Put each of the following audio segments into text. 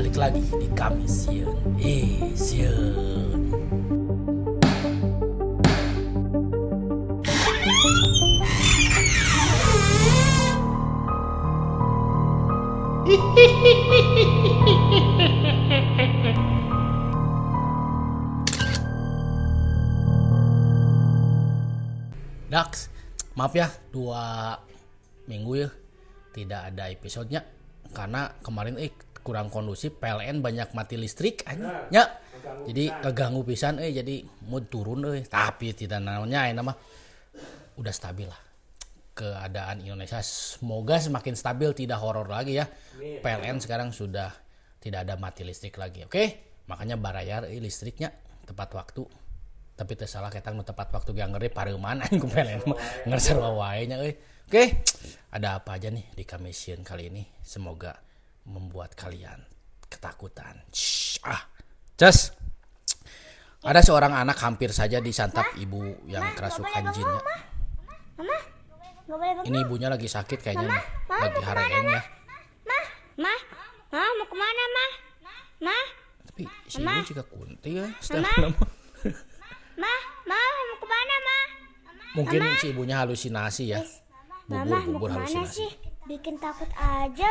balik lagi di Kamisieun. Sieun. Dax, maaf ya 2 minggu ya tidak ada episodenya karena kemarin kurang kondusif, PLN banyak mati listrik ya. Jadi keganggu pisan jadi mood turun tapi tidak namanya nama udah stabil lah keadaan Indonesia, semoga semakin stabil, tidak horor lagi ya. PLN sekarang sudah tidak ada mati listrik lagi. Oke, makanya barayar listriknya tepat waktu. Tapi tersalah ketang tepat waktu yang ngeri pareuman aing ku PLN mah ngersarwa wae nya euy. Oke, ada apa aja nih di Kamisieun kali ini? Semoga membuat kalian ketakutan. Just ada seorang anak hampir saja disantap ibu yang kerasukan jinnya. Mama, gak boleh bengong. Ini ibunya lagi sakit kayaknya nih, lagi hareeng ya. Mah, mau kemana, Mah? Mah, Tapi si ibu juga kunti ya, Mah, mau kemana, Mah? Mungkin si ibunya halusinasi ya. Mama, mau Bubur kemana halusinasi. sih? Bikin takut aja.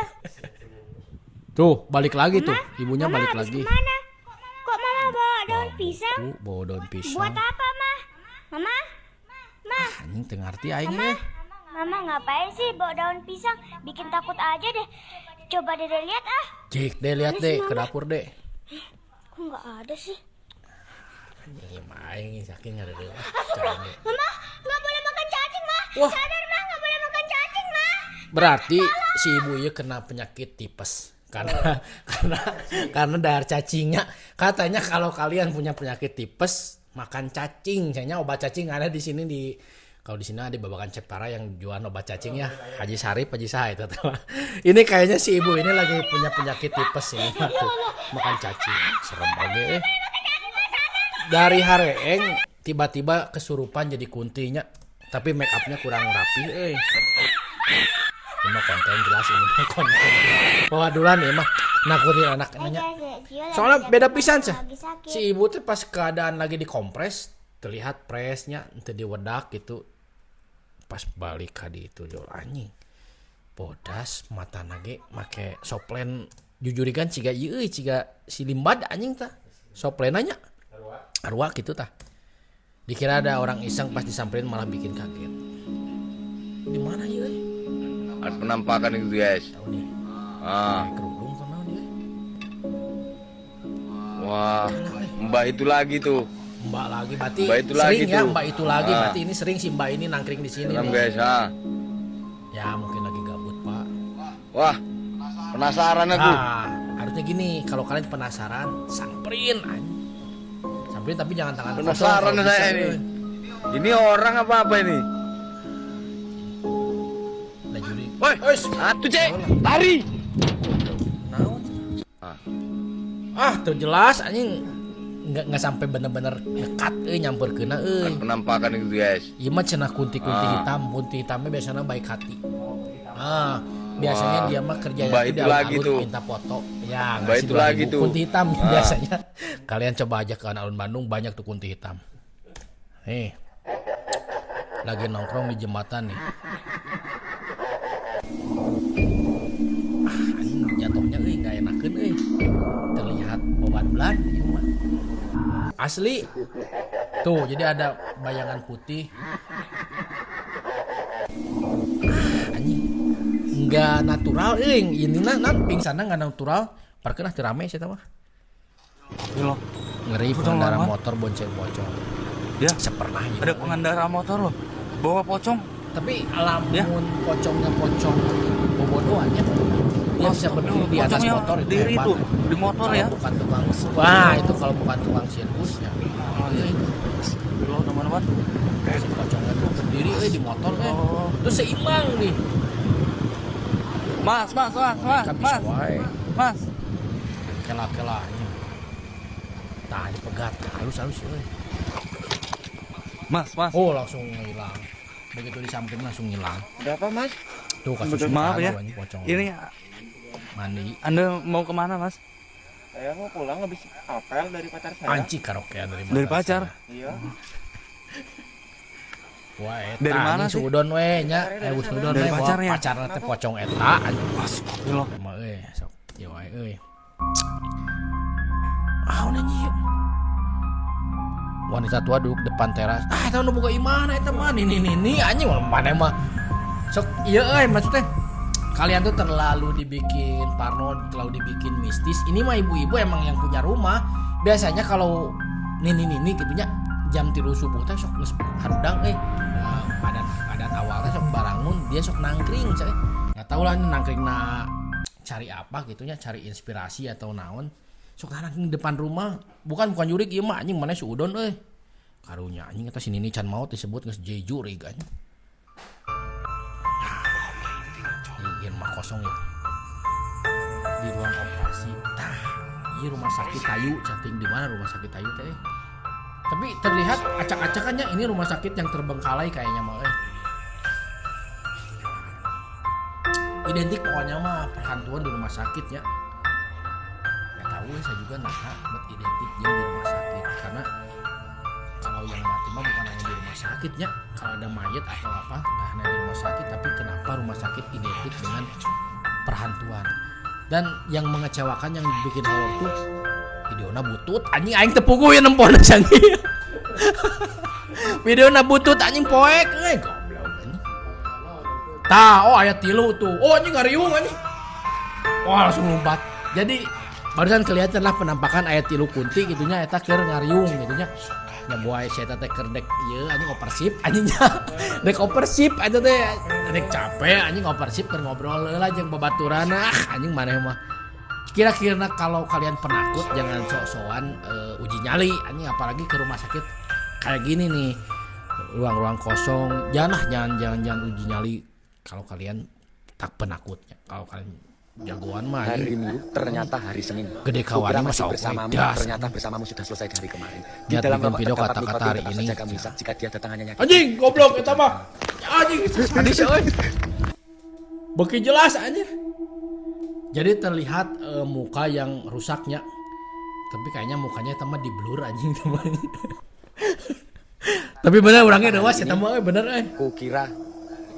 Tuh, balik lagi tuh. Ibunya balik habis lagi. kemana? Kok Mama bawa daun pisang? Bawa daun pisang. Buat apa, Mah? Mama? Anjing teu ngarti aing ya. Mama ngapain sih bawa daun pisang? Bikin takut aja deh. Coba deh lihat ah. Cik deh, lihat deh ke dapur deh. Kok nggak ada sih? Ini main saking ada deh. Mama, nggak boleh makan cacing, Mah. Wah. Sadar, Mah, nggak boleh makan cacing, Mah. Berarti si ibu ya kena penyakit tipes karena dahar cacingnya. Katanya kalau kalian punya penyakit tipes makan cacing. Kayaknya obat cacing ada di sini kalau di sini ada Babakan Cepara yang jualan obat cacing ya. Haji Sarip, Haji Sah itu. Ini kayaknya si ibu ini lagi punya penyakit tipes ini. Tuh, makan cacing. Serem banget. Dari hareeng tiba-tiba kesurupan jadi kuntinya. Tapi make upnya kurang rapi. Ini mah konten jelas ini mah konten. Wadulan ya mah nakutin anaknya. Soalnya beda pisan sih. Si ibu tuh pas keadaan lagi dikompres terlihat presnya teu diwedak gitu. Pas balik ka di itu jol anjing. Bodas mata nage make soplen jujurikan ciga ieu ciga si limbad anjing tah. Soplenanya arwah gitu tah. Dikira ada orang iseng pas disamperin malah bikin kaget. Di mana ieu? Ada penampakan itu guys. Tahu nih. Ah, Kerudung sama dia. wah, mbak itu lagi tuh. Mbak lagi berarti Mbak itu sering lagi ya tuh. Mbak itu lagi Ah. berarti ini sering si Mbak ini nangkring di sini Serem nih. guys, Ya mungkin lagi gabut Pak. Wah, penasaran aku. Harusnya gini, kalau kalian penasaran samperin anjing. Samperin tapi jangan tangan kosong. Penasaran kalau saya bisa, ini. euy. Ini orang apa ini? Lah juri. Woi, atuh cek, lari. Naon? Ah, Tuh jelas anjing nggak sampai bener-bener dekat nyamperkeuna euy. ada penampakan itu guys. Ieu mah cenah kunti-kunti hitam, kunti hitamnya biasanya baik hati. Biasanya Wah, dia mah kerjanya Mbak tuh itu di lagi alun-alun tuh. minta foto. Ya, Mbak ngasih itu 2.000 lagi tuh. kunti hitam biasanya. Kalian coba aja ke alun Bandung banyak tuh kunti hitam. Nih. Lagi nongkrong di jembatan nih. Anjing jatuhnya enggak enakeun terlihat beban ieu mah. Asli. Tuh, jadi ada bayangan putih. Anjing. Enggak natural ini nan pingsanna enggak natural. Parkeun teu rame sih mah. Ngeri pengendara motor bonceng-bonceng. Ya, Sepernah ya. ada pengendara motor loh bawa pocong. Tapi lamun Ya. pocongnya pocong bobodohan ya. Dia bisa berdiri di atas Pocongnya motor itu diri hebat. itu di motor Kalau ya. bukan tukang. Wah, itu kalau bukan tukang sirkusnya. Lo teman-teman. Si pocongnya tuh berdiri di motor Oh. Terus seimbang nih. Mas. Kan bisa wae. Mas. Kela-kelanya. Tah dipegat halus-halus euy. Mas. Oh, langsung hilang. Begitu disamping langsung hilang. Berapa mas? Tuh kasus Maaf ya. pocong. Ini Mandi. Anda mau kemana, Mas? Saya mau pulang habis apel dari pacar saya. Anjing karaokean dari mana? Dari pacar. Iya. Wah, eta Dari mana anjing sih? Sudon we nya. Sudon Dari we pacar ya? pacarna teh pocong eta anjing. Astagfirullah. Emang sok ieu wae euy. Ah, nanya. Wanita tua duduk depan teras. Ah, eta nu boga imana eta mah ini anjing mana mah. Sok ieu euy maksudnya kalian tuh terlalu dibikin parno, terlalu dibikin mistis. Ini mah ibu-ibu emang yang punya rumah. Biasanya kalau nini gitunya jam 3 subuh teh sok geus harudang padan awalnya sok barangun dia sok nangkring saya. Enggak tahu lah nangkringna cari apa gitunya, cari inspirasi atau naon. Sok nangkring depan rumah. Bukan jurig ieu mah anjing mana Sudon euy. Karunya anjing eta si Nini can maot disebut geus jurig anjing. Ini rumah kosong ya. Di ruang operasi. Tah, ini rumah sakit Tayu, cantik di mana rumah sakit Tayu teh? Tapi terlihat acak-acakannya ini rumah sakit yang terbengkalai kayaknya mah. Identik pokoknya mah perhantuan di rumah sakitnya. Ya tahu saya juga buat identik yang di rumah sakit karena kalau yang mati mah bukan hanya di rumah sakitnya. Kalau ada mayat atau apa nggak hanya di rumah sakit, tapi kenapa rumah sakit identik dengan perhantuan? Dan yang mengecewakan yang bikin horor tuh videona butut anjing aing tepugu ya nempona sangi. Videona butut anjing poek goblok anjing. Tah, oh aya 3 tuh. Oh anjing ngariung anjing. Wah langsung lompat. Jadi barusan kelihatan lah penampakan ayat 3 kunti gitunya eta keur ngariung gitunya. Nya buaya saya teh keur dek ieu anjing opersip anjingnya. Dek opersip eta teh dek capek anjing opersip keur ngobrol heula jeung babaturan anjing maneh mah. Kira-kira kalau kalian penakut jangan sok-sokan uji nyali anjing apalagi ke rumah sakit kayak gini nih. Ruang-ruang kosong. Jangan uji nyali kalau kalian tak penakutnya. Kalau kalian jagoan mah hari Minggu ternyata hari Senin. Gede kawannya masih masa bersamamu, das. ternyata bersamamu sudah selesai dari kemarin. Di Lihat dalam bikin rokok video terdapat kata-kata nikotin, hari tetap ini. saja kamu hisap jika dia datang hanya nyakit. Anjing goblok eta mah. Anjing sadis euy. Beki jelas anjir. Jadi terlihat muka yang rusaknya. Tapi kayaknya mukanya eta mah di blur anjing teman. Tapi bener orangnya dewas eta mah bener Kukira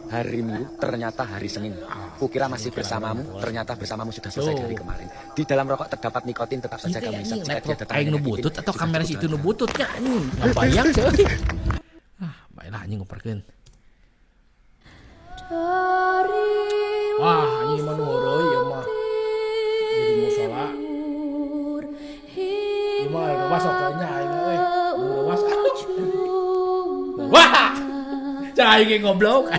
hari Minggu ternyata hari Senin. Kukira masih bersamamu, ternyata bersamamu sudah selesai dari kemarin. Di dalam rokok terdapat nikotin, tetap saja kamu hisap jika dia datang aing hanya nu nyakitin. butut atau Sudah kamera cukup situ nu dengan bututnya anjing. Ngabayang sih. Baiklah anjing ngoperkeun. Wah, anjing mah nu horeuy ya mah. Jadi musola. Ieu mah lewas sokonya aing euy. Lewas. Wah. Cai aing goblok.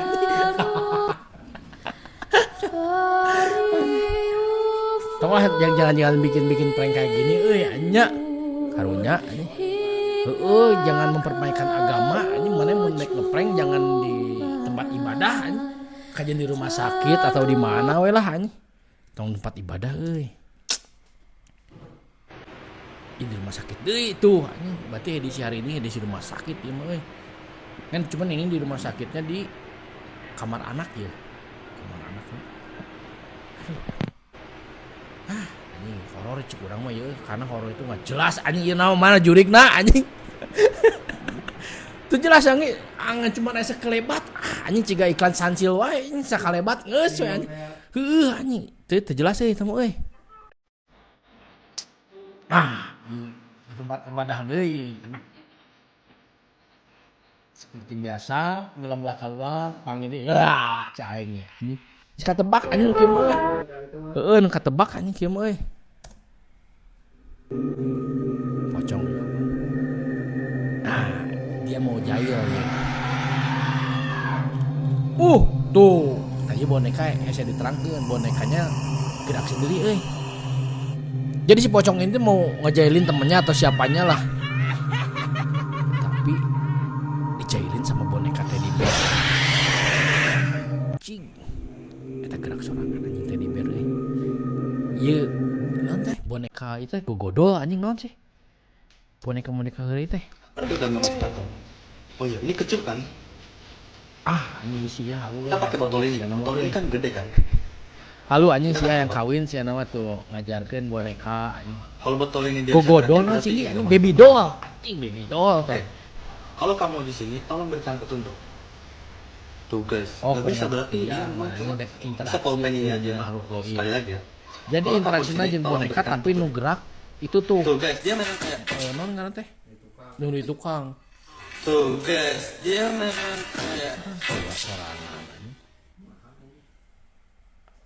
Tolong jangan bikin prank kayak gini euy anya. Karunya jangan mempermainkan agama anjing mana mun nek ngeprank jangan di tempat ibadah anjing. Kajian di rumah sakit atau di mana we lah anjing. Tong tempat ibadah euy. Ini di rumah sakit deui tuh anjing. Berarti edisi hari ini edisi rumah sakit ieu mah euy. Kan cuman ini di rumah sakitnya di kamar anak ya. Kamar anaknya. Anjing horor cik urang mah ya karena horor itu nggak jelas anjing ieu naon mana jurigna anjing. Tuh jelas anjing angan cuma asa kelebat anjing ciga iklan Sansil wae anjing sakalebat geus we anjing. Heuh anjing teu jelas euy eta mah euy. Tempat ibadah deui. Seperti biasa ngelam keluar panggil ini caing ya ini katebak anjing kieu mah heeh nu katebak anjing kieu mah euy pocong dia mau jahil ya tuh tadi boneka saya diterangkeun bonekanya gerak sendiri euy jadi si pocong ini mau ngejailin temennya atau siapanya lah tapi dijailin sama boneka teddy bear. Cing. Eta gerak sorangan anjing teddy bear euy. Ieu naon teh boneka itu gogodol anjing naon sih? Boneka heureuy teh. Oh iya, ini kecil kan? Ini sia. Kita pakai botol ini kan? Botol ini kan gede kan? Halu anjing sia yang kawin sia nama tuh ngajarkeun boneka anjing. Kalau botol ini dia Gogodon berarti sih ini. baby doll. Anjing baby doll. Kalau kamu di sini, tolong berikan petunjuk. Tuh guys, Oh, nggak bisa berarti iya, ini makanya ada bisa interaksi komen ini aja. makhluk goib. Sekali lagi ya. Jadi Kalau interaksi kamu di aja sini, tolong boneka berikan tapi nu gerak itu tuh. Tuh guys, dia memang kayak. Non ngaran teh. Nu di tukang. Tuh guys, dia memang kayak.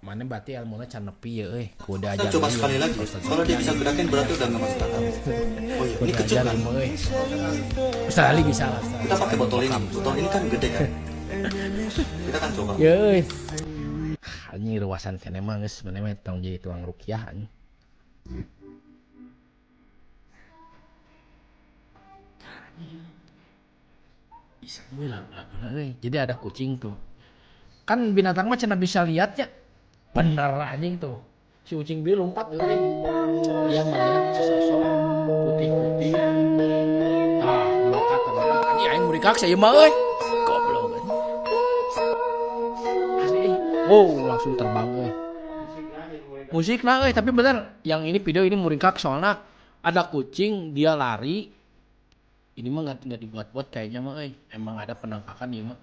Mana berarti ilmunya can nepi ya euy. Kudu Kita ajar. coba sekali lagi. Kalau dia bisa gerakin berarti udah nggak masuk akal. Oh iya, ini kecil kan? euy. Ustaz Ali bisa lah. Kita pakai botol ini. Botol ini kan gede kan? Kita kan coba. Ya euy. Anjing ruasan kene mah geus mana mah tong jadi tuang rukyah anjing. Bisa bilang euy. Jadi ada kucing tuh. Kan binatang mah cenah bisa lihatnya. Bener anjing tuh. Si kucing biru lompat euy. Yang mana sosok putih-putih. Ah, lompat teman. Anjing aing muri kaksa ieu mah euy. Goblok anjing. Wow, langsung terbang euy. Musik nah euy, tapi bener. Yang ini video ini muringkak soalnya ada kucing dia lari. Ini mah nggak dibuat-buat kayaknya mah euy. Emang ada penangkakan ieu mah.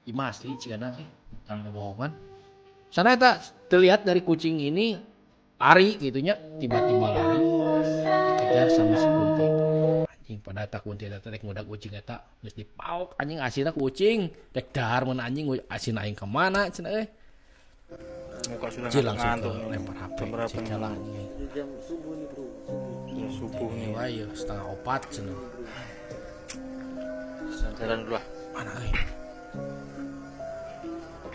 Ieu mah asli cigana euy. Tanpa bohongan. Sana eta terlihat dari kucing ini lari gitunya, tiba-tiba lari kejar sama si kunti. Anjing pada eta kunti eta rek mudak kucing eta geus dipaok anjing asina kucing. Rek dahar mun anjing asin aing ka mana cenah euy. Muka sudah Cil langsung ngantuk. ke lempar HP. Berapa Cek nih? lah anjing. Jam subuh nih. Wah iya setengah 4 cenah. Jalan dulu lah. Mana euy?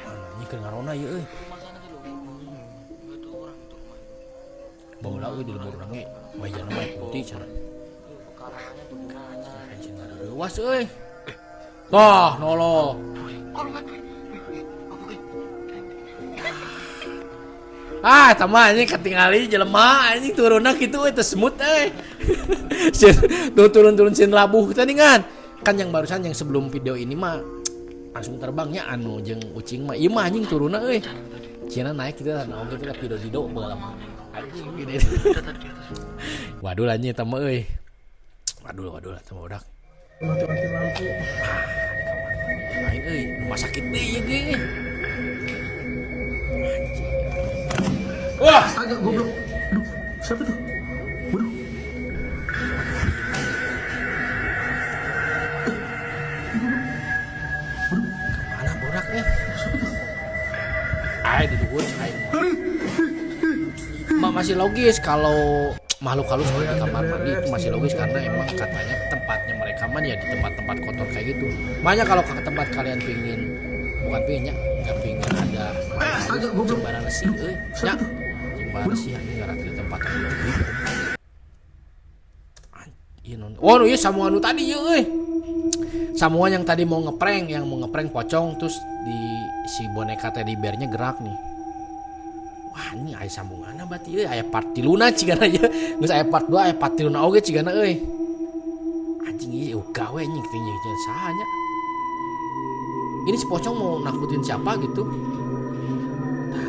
Mana ieu keur ngarona ieu euy. Baula euy di lembur urang ge, bajana mah putih cenah. Anjing ada leuwas euy. Tah, nolo. Ah, tama anjing ketingali jelema anjing turunna kitu euy teu semut euy. Tuh turun-turun sin labuh tadi kan. Kan yang barusan yang sebelum video ini mah langsung terbangnya anu jeung ucing mah. Ieu mah anjing turunna euy. Cina naik kita nah oge kita video dido bae lama. Anjing gini. Waduh anjing eta mah euy. Waduh eta mah udak. Lain euy, rumah sakit deui ieu ge. Wah, agak goblok. Aduh, siapa tuh? Waduh. Kemana boraknya? Ay, di duhur, ay. Masih logis kalau makhluk halus ada di kamar mandi itu masih logis karena emang katanya tempatnya mereka mah ya di tempat-tempat kotor kayak gitu. Makanya kalau ke tempat kalian pingin bukan pinginnya, nggak pingin ada jembaran resi, ya jembaran resi ini nggak di tempat yang lebih. Oh iya semua anu tadi ya, semua yang tadi mau ngeprank pocong terus di si boneka teddy bearnya gerak nih. Wah ini aya sambunganna berarti euy aya part 3 cigana ieu. Geus aya part 2 aya part 3 oge cigana euy. Anjing ieu gawe anjing teh nya saha nya. Ini si pocong mau nakutin siapa gitu. Tah.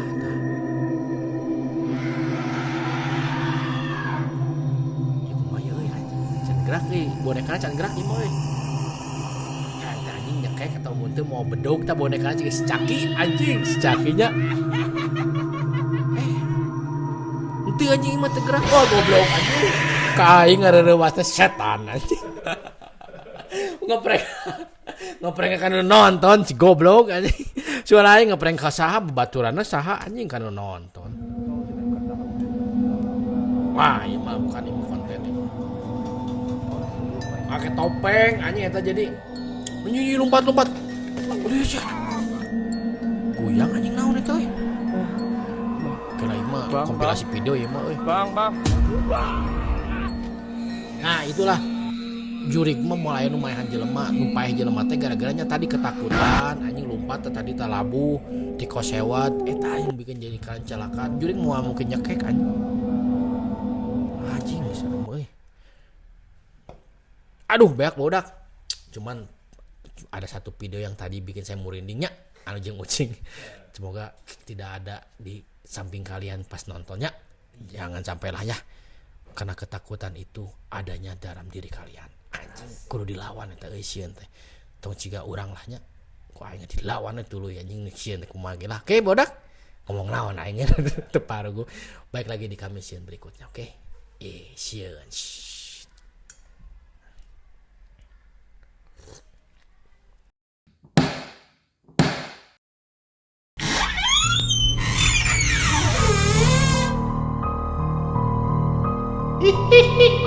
Ya kumaha euy anjing. Can gerak euy, bonekana can gerak ieu mah euy. Ya anjing nya kayak ketemu teu mau bedog tah bonekana juga si Caki anjing, si Cakinya. Itu anjing mah gerak. Wah goblok anjing. Kaing ngareurewas setan anjing. Ngeprank kan nonton si goblok anjing. Suara aing ngeprank ka saha babaturanna saha anjing kan nonton. Wah, ieu mah bukan ini konten ini. Pakai topeng anjing eta jadi menyanyi lompat-lompat. Udah sih. Goyang anjing naon eta euy. Kira mah kompilasi video ya mah euy. Bang. Nah, itulah jurig mah mulai numpaehan jelema teh gara-garanya tadi ketakutan anjing lompat tadi talabu di kosewat eta yang bikin jadi kecelakaan. Jurig mau mungkin nyekek anjing serem euy. Aduh, beak bodak. Cuman ada satu video yang tadi bikin saya merindingnya. anu jeung ucing. Semoga tidak ada di samping kalian pas nontonnya. Jangan sampailah ya. Karena ketakutan itu adanya dalam diri kalian. Anjing kudu dilawan eta euy sieun teh. Tong ciga urang lah nya. Ku aing dilawan dulu ya anjing sieun teh kumaha ge lah. Oke bodak. Ngomong naon aing teu parugu. Baik lagi di kami sieun berikutnya, oke? Sieun. Hehehehe